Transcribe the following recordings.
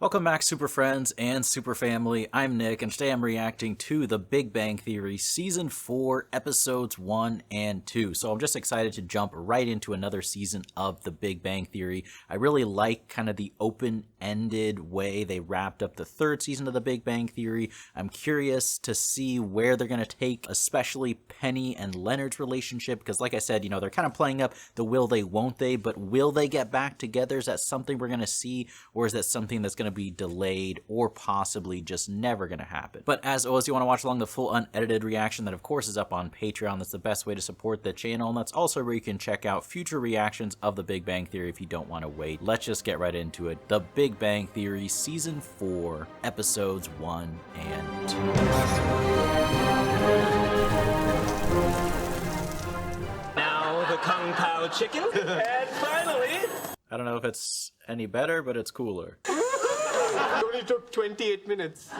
Welcome back, super friends and super family. I'm Nick, and today I'm reacting to The Big Bang Theory Season 4, Episodes 1 and 2. So I'm just excited to jump right into another season of The Big Bang Theory. I really like kind of the open-ended way they wrapped up the third season of The Big Bang Theory. I'm curious to see where they're going to take, especially Penny and Leonard's relationship, because like I said, you know, they're kind of playing up the will they, won't they, but will they get back together? Is that something we're going to see, or is that something that's going to be delayed or possibly just never gonna happen? But as always, you want to watch along the full unedited reaction that of course is up on Patreon. That's the best way to support the channel, and that's also where you can check out future reactions of The Big Bang Theory if you don't want to wait. Let's just get right into it. The Big Bang Theory Season 4, Episodes 1 and 2. Now the Kung Pao chicken, and finally... I don't know if it's any better, but it's cooler. It only took 28 minutes.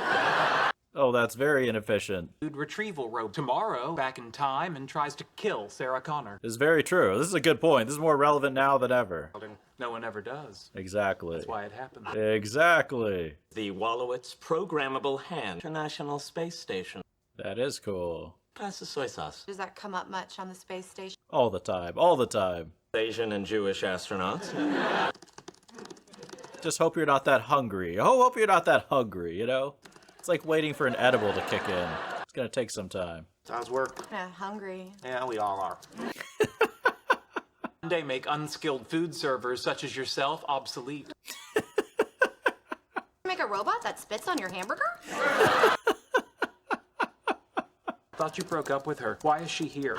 Oh, that's very inefficient. Retrieval robe tomorrow back in time and tries to kill Sarah Connor. This is very true. This is a good point. This is more relevant now than ever. No one ever does. Exactly. That's why it happened. Exactly. The Wallowitz Programmable Hand, International Space Station. That is cool. Pass the soy sauce. Does that come up much on the space station? All the time. All the time. Asian and Jewish astronauts. Just hope you're not that hungry. Oh, hope you're not that hungry, you know? It's like waiting for an edible to kick in. It's gonna take some time. Sounds work. Hungry. Yeah, we all are. One day make unskilled food servers such as yourself obsolete. Make a robot that spits on your hamburger? Thought you broke up with her. Why is she here?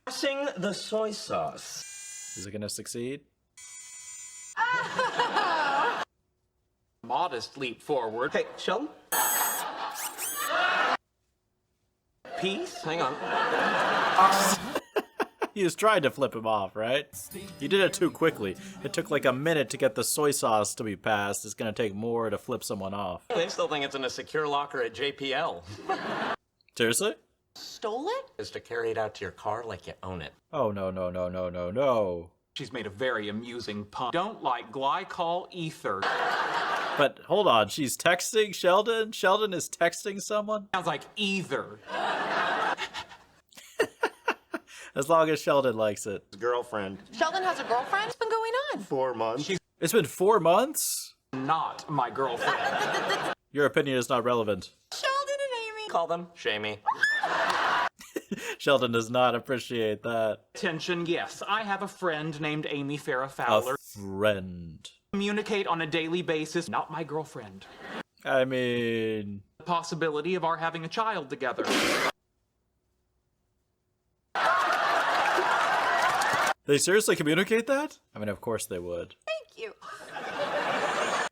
Passing the soy sauce. Is it gonna succeed? Modest leap forward. Hey, Sheldon? Peace? Hang on. He was trying to flip him off, right? You did it too quickly. It took like a minute to get the soy sauce to be passed. It's gonna take more to flip someone off. They still think it's in a secure locker at JPL. Seriously? Stole it? Is to carry it out to your car like you own it. Oh, no, no, no, no, no, no. She's made a very amusing pun. Don't like glycol ether. But hold on, she's texting Sheldon? Sheldon is texting someone? Sounds like either. As long as Sheldon likes it. Girlfriend. Sheldon has a girlfriend? What's been going on? 4 months. It's been 4 months? Not my girlfriend. Your opinion is not relevant. Sheldon and Amy. Call them Shamey. Sheldon does not appreciate that. Attention, yes. I have a friend named Amy Farrah A Fowler. friend. Communicate on a daily basis. Not my girlfriend. I mean... The possibility of our having a child together. They seriously communicate that? I mean, of course they would. Thank you.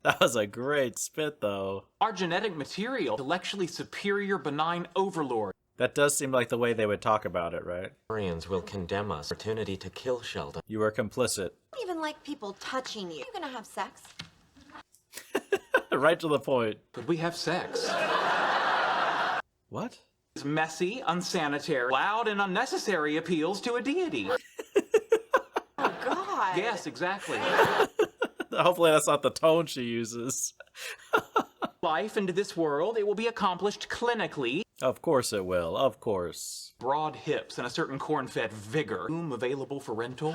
That was a great spit, though. Our genetic material, intellectually superior, benign overlord. That does seem like the way they would talk about it, right? Koreans will condemn us. Opportunity to kill Sheldon. You were complicit. I don't even like people touching you. You're gonna have sex. Right to the point. Could we have sex? What? It's messy, unsanitary, loud, and unnecessary appeals to a deity. Oh, God. Yes, exactly. Hopefully that's not the tone she uses. Life into this world, it will be accomplished clinically. Of course it will, of course. Broad hips and a certain corn-fed vigor. Room available for rental.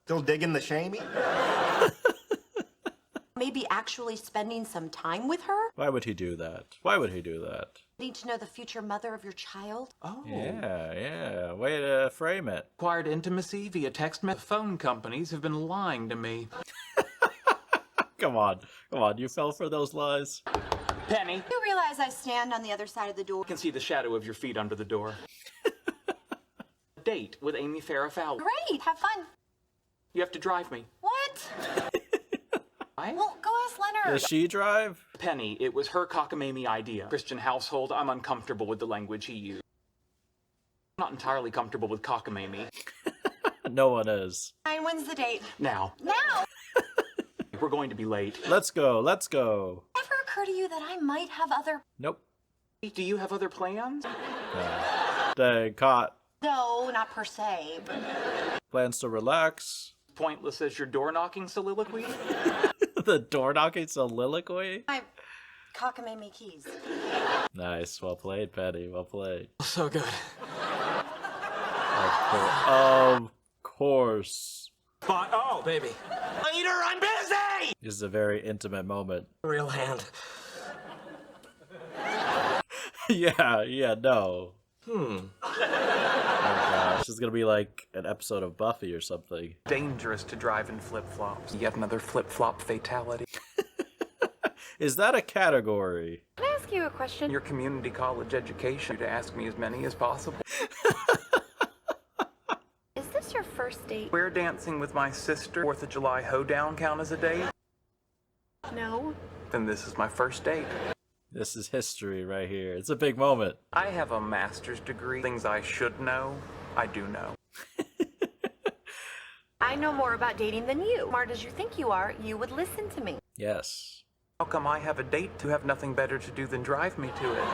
Still digging the Shamey? Maybe actually spending some time with her? Why would he do that? Why would he do that? Need to know the future mother of your child? Oh. Yeah. Way to frame it. Acquired intimacy via text message. Phone companies have been lying to me. Come on, you fell for those lies. Penny, You realize I stand on the other side of the door? I can see the shadow of your feet under the door. Date with Amy Farrah Fowler. Great, have fun. You have to drive me. What? Right? Well, go ask Leonard. Does she drive? Penny, it was her cockamamie idea. Christian household, I'm uncomfortable with the language he used. I'm not entirely comfortable with cockamamie. No one is. Fine, when's the date? Now, Now! we're going to be late. Let's go, let's go. Ever occur to you that I might have other... Nope. Do you have other plans? Dang, caught. No, not per se, but... Plans to relax. pointless as your door-knocking soliloquy? The door-knocking soliloquy? My cockamamie keys. Nice. Well played, Penny. Well played. So good. Of course. But, oh, baby. Later, I'm busy! This is a very intimate moment. Real hand. Yeah, no. Oh gosh, this is gonna be like an episode of Buffy or something. Dangerous to drive in flip-flops. Yet another flip-flop fatality. Is that a category? Can I ask you a question? Your community college education to ask me as many as possible. Is this your first date? Square dancing with my sister, 4th of July hoedown count as a date? No. Then this is my first date. This is history right here. It's a big moment. I have a master's degree. Things I should know, I do know. I know more about dating than you. Smart as you think you are, you would listen to me. Yes. How come I have a date to have nothing better to do than drive me to it?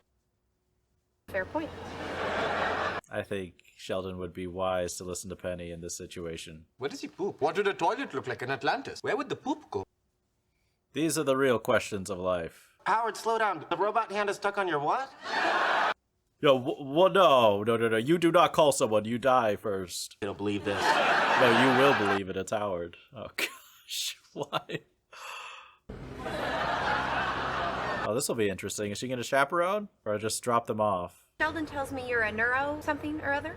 Fair point. I think Sheldon would be wise to listen to Penny in this situation. Where does he poop? What did a toilet look like in Atlantis? Where would the poop go? These are the real questions of life. Howard, slow down. The robot hand is stuck on your what? Yo, no. You do not call someone. You die first. I don't believe this. No, you will believe it. It's Howard. Oh, gosh. Why? Oh, this will be interesting. Is she going to chaperone? Or just drop them off? Sheldon tells me you're a neuro something or other.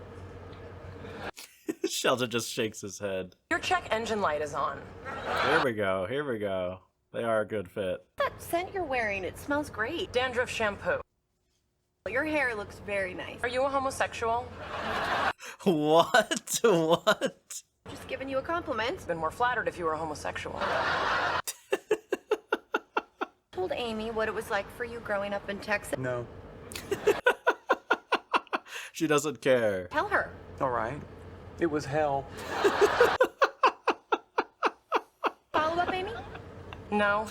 Sheldon just shakes his head. Your check engine light is on. Here we go. They are a good fit. That scent you're wearing, it smells great. Dandruff shampoo. Your hair looks very nice. Are you a homosexual? What? Just giving you a compliment. Been more flattered if you were a homosexual. Told Amy what it was like for you growing up in Texas. No. She doesn't care. Tell her. All right. It was hell. Follow up, Amy? No.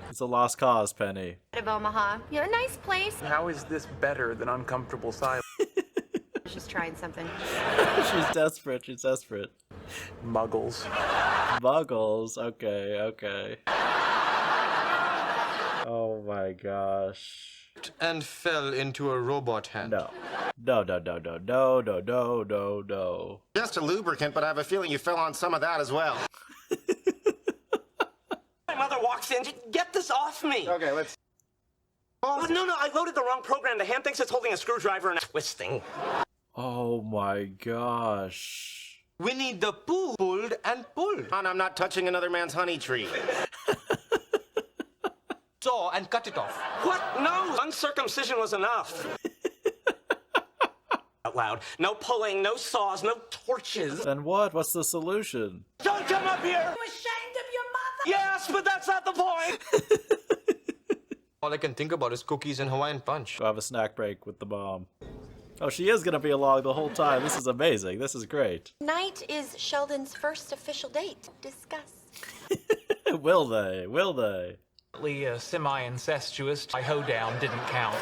It's a lost cause, Penny. Of Omaha. You're a nice place. How is this better than uncomfortable silence? She's trying something. She's desperate. Muggles. Muggles. Okay. Oh my gosh. And fell into a robot hand. No. Just a lubricant, but I have a feeling you fell on some of that as well. My mother walks in. Get this off me. Okay, let's... Oh, no, I loaded the wrong program. The hand thinks it's holding a screwdriver and twisting. Oh my gosh. Winnie the Pooh pulled and pulled. Hon, I'm not touching another man's honey tree. Saw and cut it off. What? No, uncircumcision was enough. Out loud. No pulling, no saws, no torches. Then what? What's the solution? Don't come up here! I'm ashamed of your mother! Yes, but that's not the point! All I can think about is cookies and Hawaiian punch. Go have a snack break with the mom. Oh, she is gonna be along the whole time. This is amazing. This is great. Tonight is Sheldon's first official date. Discuss. Will they? Semi-incestuous. My hoedown didn't count.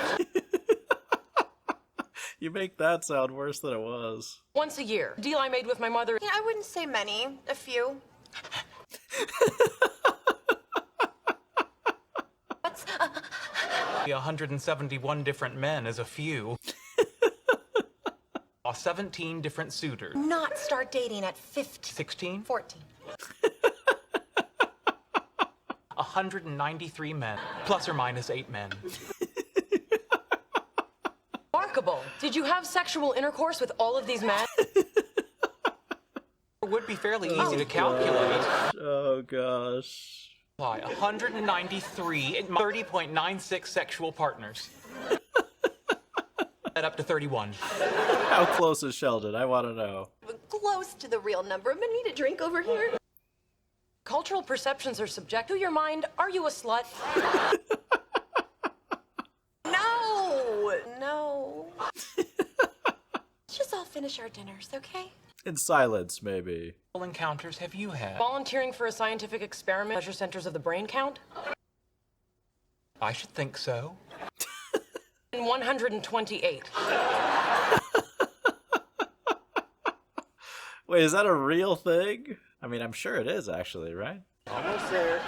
You make that sound worse than it was. Once a year. Deal I made with my mother. Yeah, I wouldn't say many. A few. What's... 171 different men is a few. 17 different suitors. Not start dating at 15. 16? 14. 193 men, plus or minus 8 men. Remarkable. Did you have sexual intercourse with all of these men? It would be fairly easy to calculate. Oh gosh. Why, 193 and 30.96 sexual partners. Add up to 31. How close is Sheldon? I want to know. Close to the real number. I'm gonna need a drink over here. Cultural perceptions are subjective. To your mind, are you a slut? No. Let's just all finish our dinners, okay? In silence, maybe. What encounters have you had? Volunteering for a scientific experiment? Pleasure centers of the brain count? I should think so. And 128. Wait, is that a real thing? I mean, I'm sure it is actually, right? Almost there.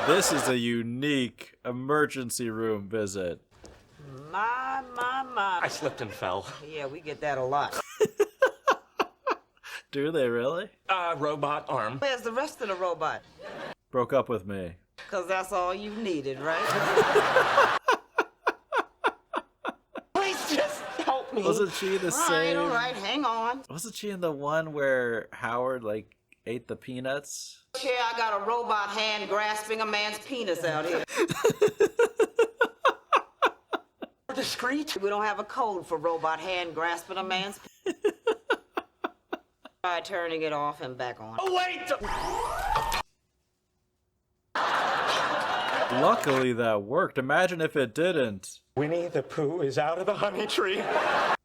This is a unique emergency room visit. My. I slipped and fell. Yeah, we get that a lot. Do they really? Robot arm. Where's the rest of the robot? Broke up with me. Because that's all you needed, right? Please just help me. Wasn't she the same? All right, hang on. Wasn't she in the one where Howard, like, ate the peanuts? Here, I got a robot hand grasping a man's penis out here. Discreet. We don't have a code for robot hand grasping a man's penis. Try turning it off and back on. Oh, wait! Luckily that worked. Imagine if it didn't. Winnie the Pooh is out of the honey tree.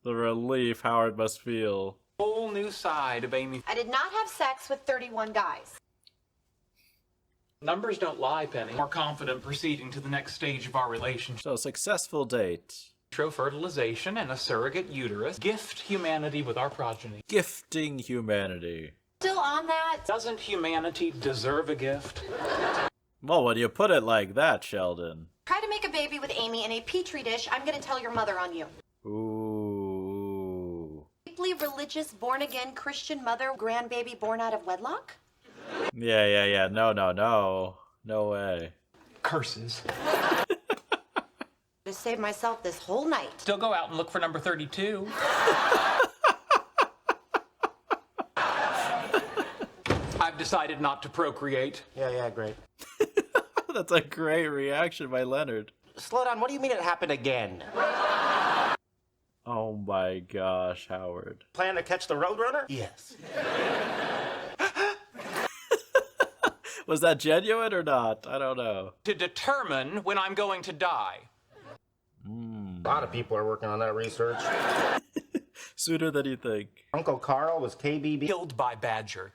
The relief Howard must feel. Whole new side of Amy. I did not have sex with 31 guys. Numbers don't lie, Penny. More confident proceeding to the next stage of our relationship. So, successful date. Fertilization and a surrogate uterus. Gift humanity with our progeny. Gifting humanity. Still on that? Doesn't humanity deserve a gift? Well, when you put it like that, Sheldon. Try to make a baby with Amy in a petri dish. I'm gonna tell your mother on you. Ooh. Deeply religious, born-again Christian mother, grandbaby born out of wedlock? Yeah. No. No way. Curses. To save myself this whole night. Still go out and look for number 32. I've decided not to procreate. Yeah, great. That's a great reaction by Leonard. Slow down, what do you mean it happened again? Oh my gosh, Howard. Plan to catch the Roadrunner? Yes. Was that genuine or not? I don't know. To determine when I'm going to die. A lot of people are working on that research. Sooner than you think. Uncle Carl was KBB. Killed by badger.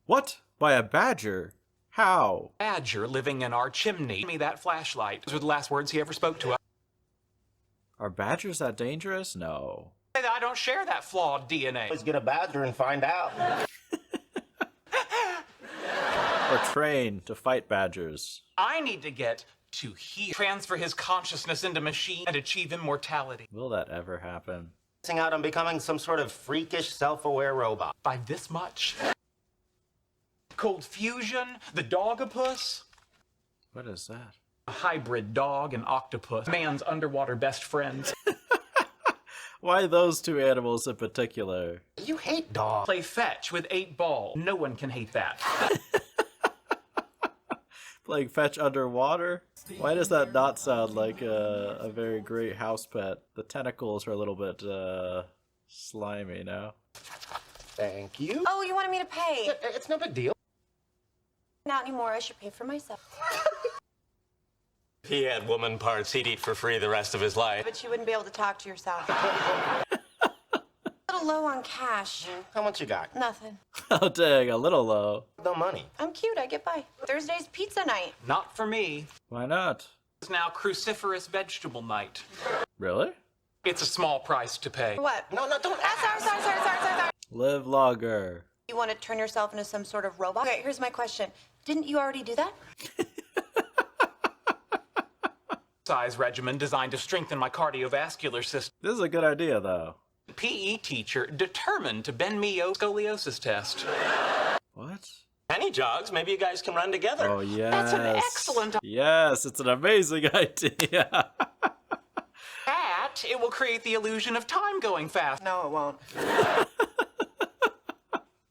What? By a badger? How? Badger living in our chimney. Give me that flashlight. Those were the last words he ever spoke to us. Are badgers that dangerous? No. I don't share that flawed DNA. Always get a badger and find out. Or train to fight badgers. I need to get to heal. Transfer his consciousness into machine and achieve immortality. Will that ever happen? Missing out on becoming some sort of freakish, self-aware robot. By this much. Cold fusion, the dogopus. What is that? A hybrid dog and octopus. Man's underwater best friends. Why those two animals in particular? You hate dogs. Play fetch with 8 balls. No one can hate that. Playing fetch underwater? Why does that not sound like a very great house pet? The tentacles are a little bit slimy now. Thank you. Oh, you wanted me to pay? It's no big deal. Not anymore. I should pay for myself. If he had woman parts, he'd eat for free the rest of his life. But you wouldn't be able to talk to yourself. A little low on cash. How much you got? Nothing. Oh dang, a little low. No money. I'm cute. I get by. Thursday's pizza night. Not for me. Why not? It's now cruciferous vegetable night. Really? It's a small price to pay. What? No, don't Sorry. Live longer. You want to turn yourself into some sort of robot? Okay, here's my question. Didn't you already do that? Size regimen designed to strengthen my cardiovascular system. This is a good idea though. PE teacher determined to bend me a scoliosis test. What? Penny jogs, maybe you guys can run together. Oh yes. That's an excellent Yes, it's an amazing idea. That it will create the illusion of time going fast. No, it won't.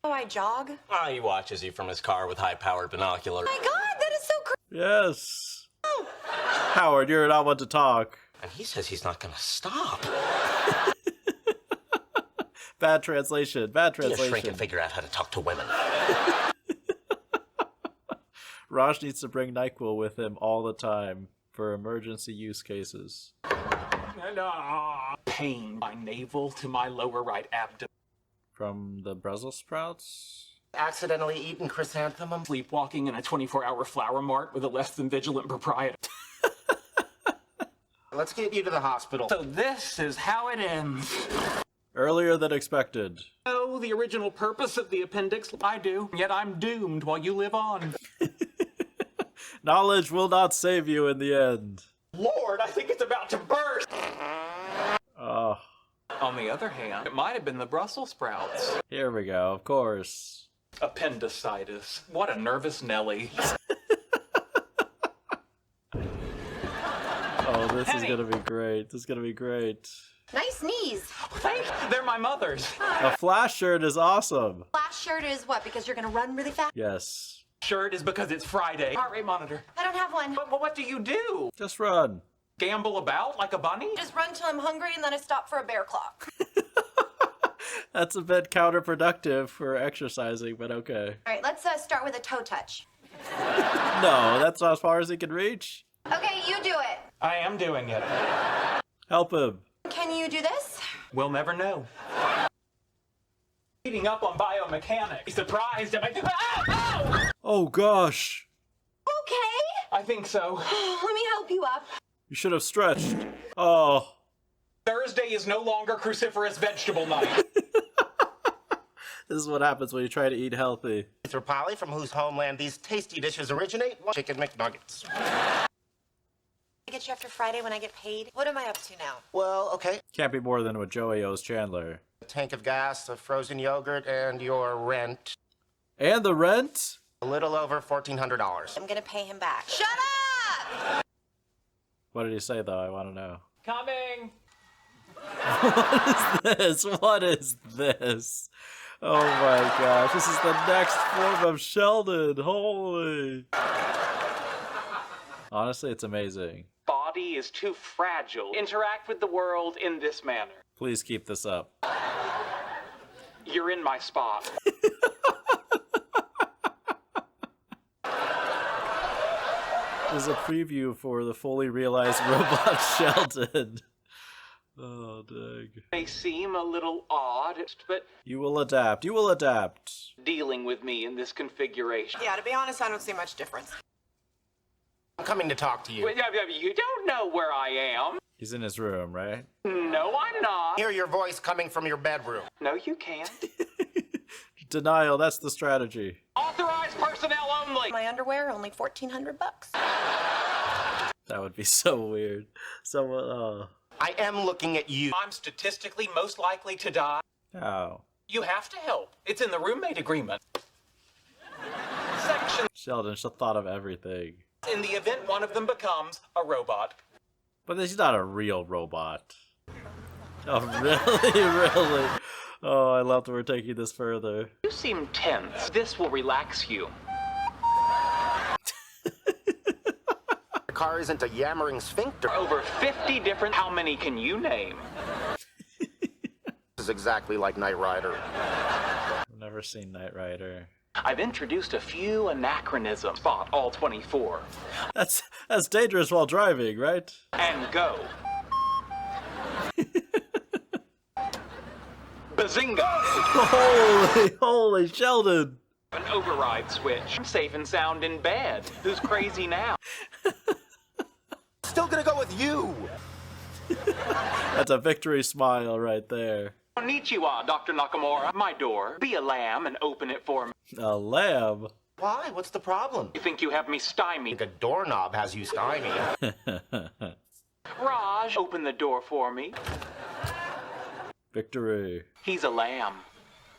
Oh, I jog? Ah, he watches you from his car with high-powered binoculars. Oh my God, that is so crazy. Yes. Howard, you're not one to talk. And he says he's not gonna stop. Bad translation. Bad Be a shrink translation. and figure out how to talk to women. Raj needs to bring NyQuil with him all the time for emergency use cases. Pain my navel to my lower right abdomen. From the Brussels sprouts? Accidentally eaten chrysanthemum? Sleepwalking in a 24-hour flower mart with a less than vigilant proprietor. Let's get you to the hospital. So this is how it ends. Earlier than expected. know the original purpose of the appendix. I do. Yet I'm doomed while you live on. Knowledge will not save you in the end. Lord, I think it's about to burst. Oh, On the other hand, it might have been the Brussels sprouts. here we go, of course. Appendicitis. What a nervous Nelly. Oh, this is gonna be great. This is gonna be great. Nice knees. Thanks. They're my mother's. A Flash shirt is awesome. Last shirt is what? Because you're gonna run really fast? Yes. Shirt is because it's Friday. Heart rate monitor. I don't have one. But what do you do? Just run. Gamble about like a bunny? Just run till I'm hungry and then I stop for a bear claw. That's a bit counterproductive for exercising, but okay. All right, let's start with a toe touch. No, that's as far as he can reach. Okay, you do it. I am doing it. Help him. Can you do this? We'll never know. Reading up on biomechanics. Be surprised if I do. Ow! Oh gosh. Okay. I think so. Let me help you up. You should have stretched. Oh. Thursday is no longer cruciferous vegetable night. This is what happens when you try to eat healthy. Mr. Polly, from whose homeland these tasty dishes originate, chicken McNuggets. I get you after Friday when I get paid. What am I up to now? Well, okay. Can't be more than what Joey owes Chandler. A tank of gas, a frozen yogurt, and your rent. And the rent? A little over $1,400. I'm gonna pay him back. Shut up! What did he say though? I want to know. Coming. What is this? What is this? Oh my gosh. This is the next form of Sheldon. Holy. Honestly, it's amazing. Body is too fragile. Interact with the world in this manner. Please keep this up. You're in my spot. This is a preview for the fully realized robot Sheldon. Oh, dang. May seem a little odd, but You will adapt. You will adapt. dealing with me in this configuration. Yeah, to be honest, I don't see much difference. I'm coming to talk to you. Wait, you don't know where I am. He's in his room, right? No, I'm not. Hear your voice coming from your bedroom. No, you can't. Denial, that's the strategy. Authorized personnel only. My underwear, only $1,400. That would be so weird. Someone, I am looking at you. I'm statistically most likely to die. How? You have to help. It's in the roommate agreement. Section Sheldon should have thought of everything. in the event one of them becomes a robot. But he's not a real robot. Oh, really? Really? Oh, I love that we're taking this further. You seem tense. This will relax you. The car isn't a yammering sphincter. Over 50 different. How many can you name? This is exactly like Knight Rider. I've never seen Knight Rider. I've introduced a few anachronisms. Spot all 24. That's dangerous while driving, right? And go. Bazinga! Holy Sheldon! An override switch. I'm safe and sound in bed. Who's crazy now? Still gonna go with you. That's a victory smile right there. Konnichiwa, Dr. Nakamura. My door. Be a lamb and open it for me. A lamb? Why? What's the problem? You think you have me I stymied? think a doorknob has you stymied. Raj, open the door for me. Victory. He's a lamb.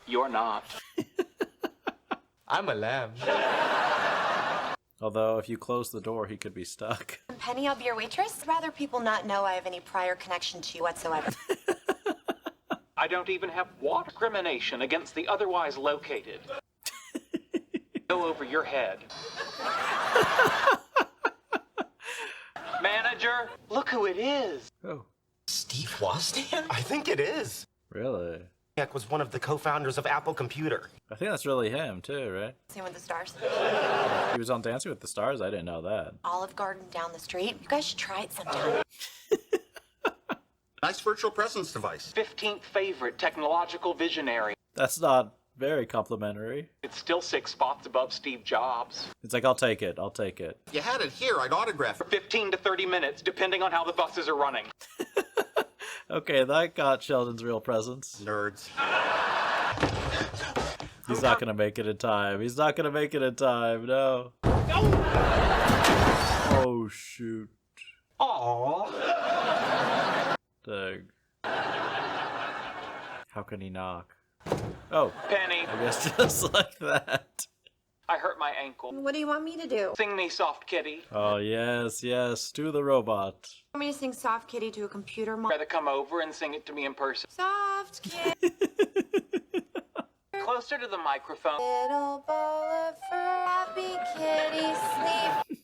You're not. I'm a lamb. Although, if you close the door, he could be stuck. Penny, I'll be your waitress. I'd rather people not know I have any prior connection to you whatsoever. I don't even have what discrimination against the otherwise located. Go over your head. Manager, look who it is. Oh, Steve Wozniak? I think it is. really? Wozniak was one of the co-founders of Apple Computer. I think that's really him, too, right? Same with the stars. He was on Dancing with the Stars? I didn't know that. Olive Garden down the street. You guys should try it sometime. Nice virtual presence device. 15th favorite technological visionary. That's not very complimentary. It's still 6 spots above Steve Jobs. It's like, I'll take it. I'll take it. If you had it here, I'd autograph it. 15 to 30 minutes, depending on how the buses are running. Okay, that got Sheldon's real presence. Nerds. He's not gonna make it in time. He's not gonna make it in time. No. Oh shoot. Aww. Dang. How can he knock? Oh, Penny, I guess just like that. I hurt my ankle. What do you want me to do? Sing me soft kitty. Oh yes, yes, to the robot. Want me to sing Soft Kitty to a computer mom? Rather come over and sing it to me in person. Soft Kitty, Closer to the microphone. little ball of fur, happy kitty, sleep.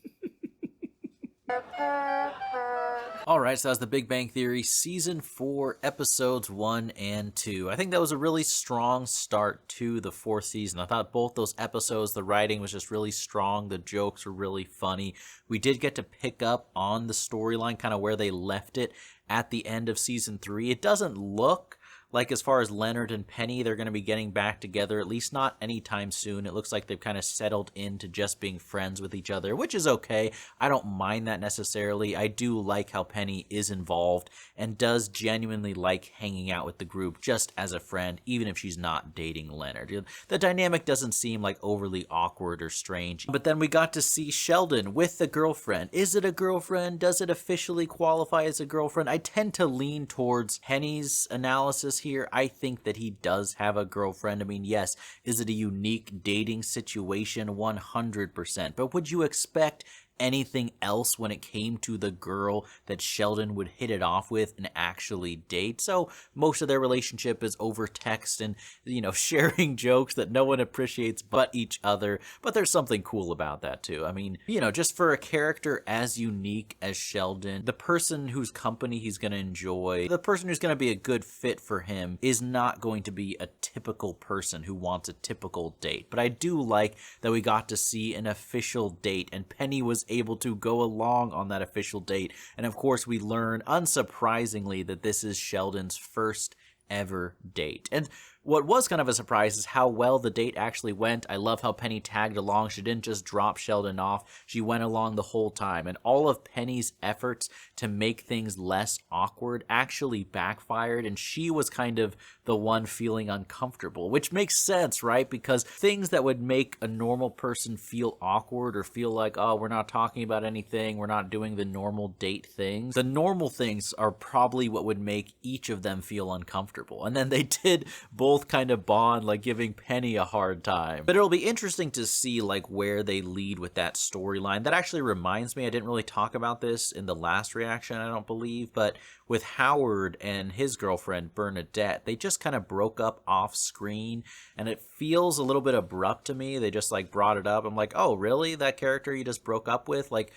Purr, purr, purr. Alright, so that's The Big Bang Theory Season 4, Episodes 1 and 2. I think that was a really strong start to the 4th season. I thought both those episodes, the writing was just really strong, the jokes were really funny. We did get to pick up on the storyline, kind of where they left it at the end of Season 3. It doesn't look like, as far as Leonard and Penny, they're going to be getting back together, at least not anytime soon. It looks like they've kind of settled into just being friends with each other, which is okay. I don't mind that necessarily. I do like how Penny is involved and does genuinely like hanging out with the group just as a friend, even if she's not dating Leonard. The dynamic doesn't seem like overly awkward or strange. But then we got to see Sheldon with the girlfriend. Is it a girlfriend? Does it officially qualify as a girlfriend? I tend to lean towards Penny's analysis here. I think that he does have a girlfriend. I mean, yes, is it a unique dating situation? 100%. But would you expect anything else when it came to the girl that Sheldon would hit it off with and actually date? So most of their relationship is over text and, you know, sharing jokes that no one appreciates but each other. But there's something cool about that too. I mean, you know, just for a character as unique as Sheldon, the person whose company he's going to enjoy, the person who's going to be a good fit for him is not going to be a typical person who wants a typical date. But I do like that we got to see an official date and Penny was able to go along on that official date. And of course, we learn, unsurprisingly, that this is Sheldon's first ever date. And what was kind of a surprise is how well the date actually went. I love how Penny tagged along. She didn't just drop Sheldon off. She went along the whole time. And all of Penny's efforts to make things less awkward actually backfired. And she was kind of the one feeling uncomfortable, which makes sense, right? Because things that would make a normal person feel awkward or feel like, oh, we're not talking about anything, we're not doing the normal date things, the normal things are probably what would make each of them feel uncomfortable. And then they did both kind of bond, like giving Penny a hard time. But it'll be interesting to see like where they lead with that storyline. That actually reminds me, I didn't really talk about this in the last reaction, I don't believe, but with Howard and his girlfriend Bernadette, they just kind of broke up off screen and it feels a little bit abrupt to me. They just like brought it up. I'm like, oh really? That character you just broke up with? Like,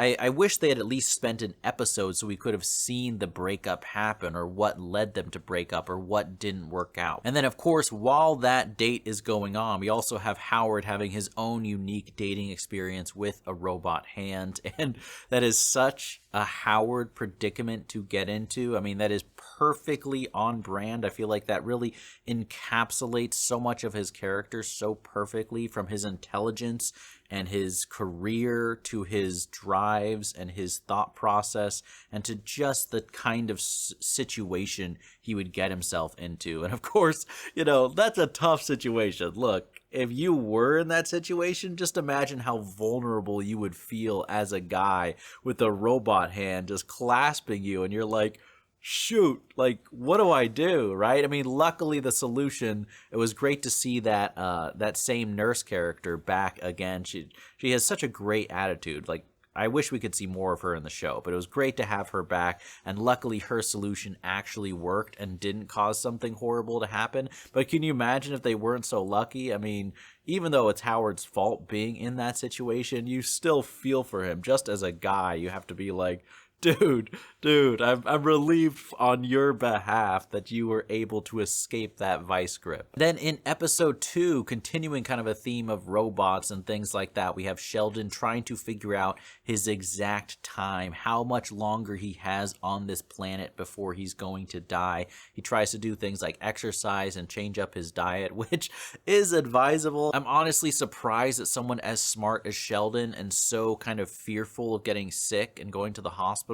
I wish they had at least spent an episode so we could have seen the breakup happen or what led them to break up or what didn't work out. And then, of course, while that date is going on, we also have Howard having his own unique dating experience with a robot hand. And that is such a Howard predicament to get into. I mean, that is perfectly on brand. I feel like that really encapsulates so much of his character so perfectly, from his intelligence and his career to his drives and his thought process and to just the kind of situation he would get himself into. And of course, you know, that's a tough situation. Look, if you were in that situation, just imagine how vulnerable you would feel as a guy with a robot hand just clasping you and you're like, shoot, like, what do I do, right? I mean, luckily the solution, it was great to see that that same nurse character back again. She has such a great attitude. Like, I wish we could see more of her in the show, but it was great to have her back, and luckily her solution actually worked and didn't cause something horrible to happen. But can you imagine if they weren't so lucky? I mean, even though it's Howard's fault being in that situation, you still feel for him. Just as a guy, you have to be like, dude, I'm relieved on your behalf that you were able to escape that vice grip. Then in episode 2, continuing kind of a theme of robots and things like that, we have Sheldon trying to figure out his exact time, how much longer he has on this planet before he's going to die. He tries to do things like exercise and change up his diet, which is advisable. I'm honestly surprised that someone as smart as Sheldon and so kind of fearful of getting sick and going to the hospital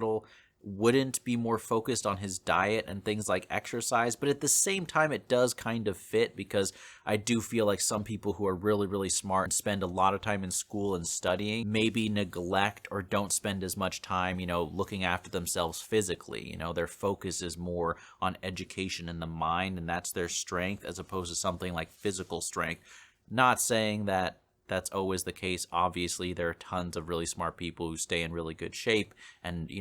wouldn't be more focused on his diet and things like exercise, but at the same time it does kind of fit, because I do feel like some people who are really, really smart and spend a lot of time in school and studying maybe neglect or don't spend as much time, looking after themselves physically. Their focus is more on education in the mind, and that's their strength, as opposed to something like physical strength. Not saying that that's always the case. Obviously, there are tons of really smart people who stay in really good shape and,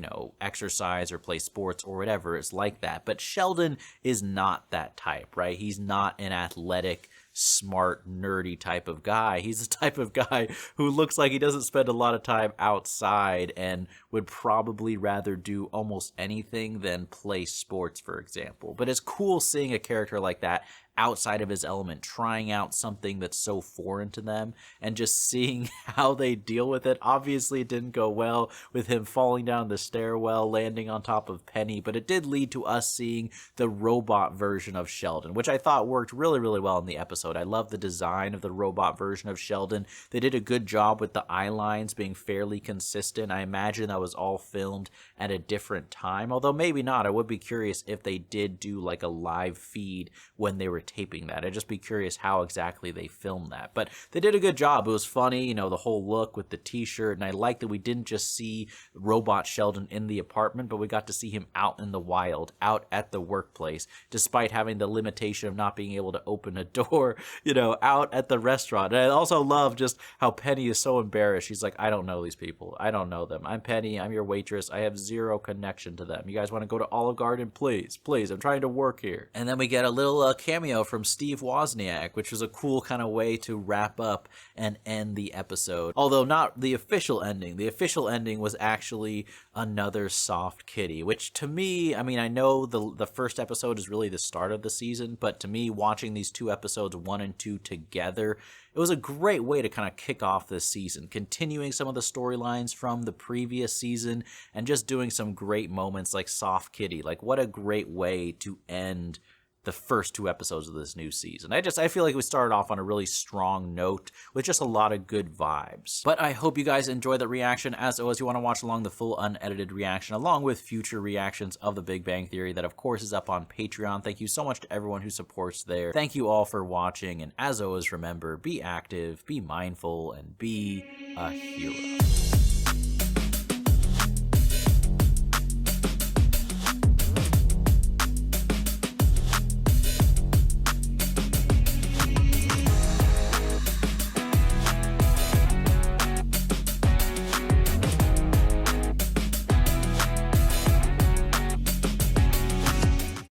exercise or play sports or whatever. It's like that. But Sheldon is not that type, right? He's not an athletic, smart, nerdy type of guy. He's the type of guy who looks like he doesn't spend a lot of time outside and would probably rather do almost anything than play sports, for example. But it's cool seeing a character like that outside of his element, trying out something that's so foreign to them and just seeing how they deal with it. Obviously, it didn't go well with him falling down the stairwell, landing on top of Penny, but it did lead to us seeing the robot version of Sheldon, which I thought worked really, really well in the episode. I love the design of the robot version of Sheldon. They did a good job with the eye lines being fairly consistent. I imagine that was all filmed at a different time, although maybe not. I would be curious if they did do like a live feed when they were taping that. I'd just be curious how exactly they filmed that. But they did a good job. It was funny, the whole look with the t-shirt, and I like that we didn't just see robot Sheldon in the apartment, but we got to see him out in the wild, out at the workplace, despite having the limitation of not being able to open a door, out at the restaurant. And I also love just how Penny is so embarrassed. She's like, I don't know these people. I don't know them. I'm Penny. I'm your waitress. I have zero connection to them. You guys want to go to Olive Garden? Please, please. I'm trying to work here. And then we get a little cameo from Steve Wozniak, which was a cool kind of way to wrap up and end the episode. Although not the official ending. The official ending was actually another soft kitty, which to me, I know the first episode is really the start of the season, but to me, watching these two episodes 1 and 2 together, it was a great way to kind of kick off this season, continuing some of the storylines from the previous season and just doing some great moments like Soft Kitty. Like, what a great way to end the first 2 episodes of this new season. I feel like we started off on a really strong note with just a lot of good vibes. But I hope you guys enjoy the reaction. As always, you want to watch along the full unedited reaction along with future reactions of The Big Bang Theory that of course is up on Patreon. Thank you so much to everyone who supports there. Thank you all for watching, and as always, remember, be active, be mindful, and be a hero.